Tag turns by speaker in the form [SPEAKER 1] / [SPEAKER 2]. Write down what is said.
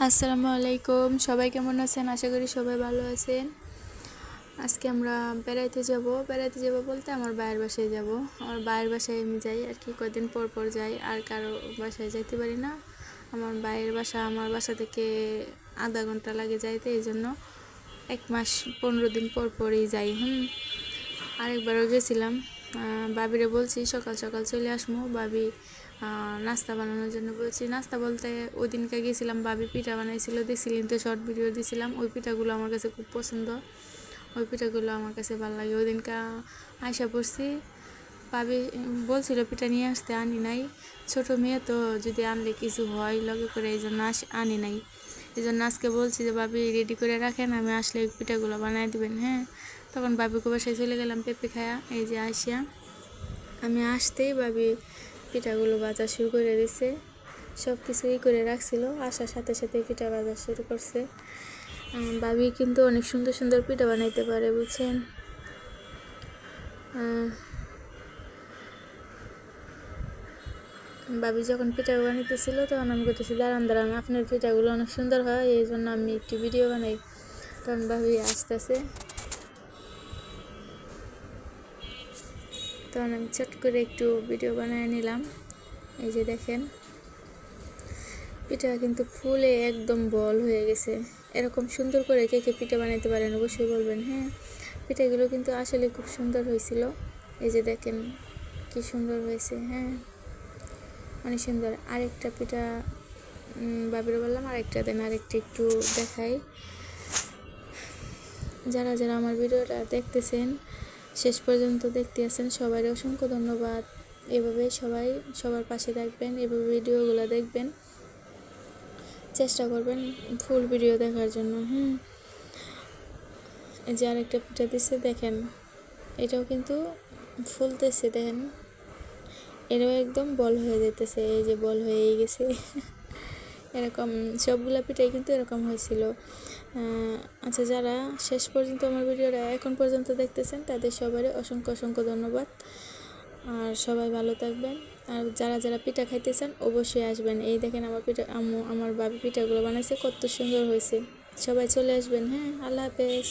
[SPEAKER 1] আসসালামু আলাইকুম, সবাই কেমন আছেন? আশা করি সবাই ভালো আছেন। আজকে আমরা বেড়াইতে যাব বলতে আমার ভাইয়ের বাসায় যাব। আমার ভাইয়ের বাসায় আমি যাই আর কি, কয়েকদিন পর পর যাই, আর কারো বাসায় যাইতে পারি না। আমার ভাইয়ের বাসা আমার বাসা থেকে আধা ঘন্টা লাগে যাইতে, এই জন্য 1 মাস 15 দিন পর পরই যাই। আরেকবারও গেছিলাম, ভাবিরে বলছি সকাল সকাল চলে আসবো। ভাবি নাস্তা বানানোর জন্য বলছি। নাস্তা বলতে ওই দিনকে গেছিলাম, ভাবি পিঠা বানাইছিল, দেখছিলেন তো, শর্ট ভিডিও দিয়েছিলাম। ওই পিঠাগুলো আমার কাছে খুব পছন্দ, ওই পিঠাগুলো আমার কাছে ভালো লাগে। ওই দিনকে আয়সা পড়ছি, ভাবি বলছিল পিঠা নিয়ে আসতে, আনি নাই। ছোটো মেয়ে তো, যদি আনলে কিছু হয় লগে করে, এই জন্য আনি নাই। এই জন্য আজকে বলছি যে ভাবি রেডি করে রাখেন, আমি আসলে পিঠাগুলো বানাই দিবেন। তখন ভাবিকে বাসায় চলে গেলাম পেঁপে খায়া। এই যে আসিয়া আমি আসতেই ভাবি পিঠাগুলো ভাজা শুরু করে দিছে। সব কিছুই করে রাখছিল, আসার সাথে সাথে পিঠা ভাজা শুরু করছে। ভাবি কিন্তু অনেক সুন্দর সুন্দর পিঠা বানাইতে পারে, বুঝছেন। ভাবি যখন পিঠা বানাইতেছিল তখন আমি করতেছি, দাঁড়ান দাঁড়ান, আপনার পিঠাগুলো অনেক সুন্দর হয়, এই জন্য আমি একটু ভিডিও বানাই। তখন ভাবি আসতেছে, তখন আমি চট করে একটু ভিডিও বানিয়ে নিলাম। এই যে দেখেন, পিঠা কিন্তু ফুলে একদম বল হয়ে গেছে। এরকম সুন্দর করে কে কে পিঠা বানাইতে পারেন অবশ্যই বলবেন। পিঠাগুলো কিন্তু আসলে খুব সুন্দর হয়েছিল। এই যে দেখেন কি সুন্দর হয়েছে, অনেক সুন্দর। আরেকটা পিঠা ভাবিরে বললাম আরেকটা দেন, আরেকটা একটু দেখাই। যারা যারা আমার ভিডিওটা দেখতেছেন, শেষ পর্যন্ত দেখতে আছেন, সবাই অসংখ্য ধন্যবাদ। এভাবে সবাই সবার পাশে থাকবেন, এভাবে ভিডিওগুলো দেখবেন, চেষ্টা করবেন ফুল ভিডিও দেখার জন্য। এই যে আরেকটা পিঠা দিচ্ছে, দেখেন এটাও কিন্তু ফুলতেছে, দেখেন এটাও একদম বল হয়ে যেতেছে। এই যে বল হয়েই গেছে। এরকম সবগুলা পিঠাই কিন্তু এরকম হয়েছিল। আচ্ছা, যারা শেষ পর্যন্ত আমার ভিডিওটা এখন পর্যন্ত দেখতেছেন, তাদের সবারই অসংখ্য অসংখ্য ধন্যবাদ। আর সবাই ভালো থাকবেন। আর যারা যারা পিঠা খাইতে চান অবশ্যই আসবেন। এই দেখেন আমার পিঠা, আমার ভাবি পিঠাগুলো বানাইছে, কত সুন্দর হয়েছে। সবাই চলে আসবেন। আল্লাহ হাফেজ।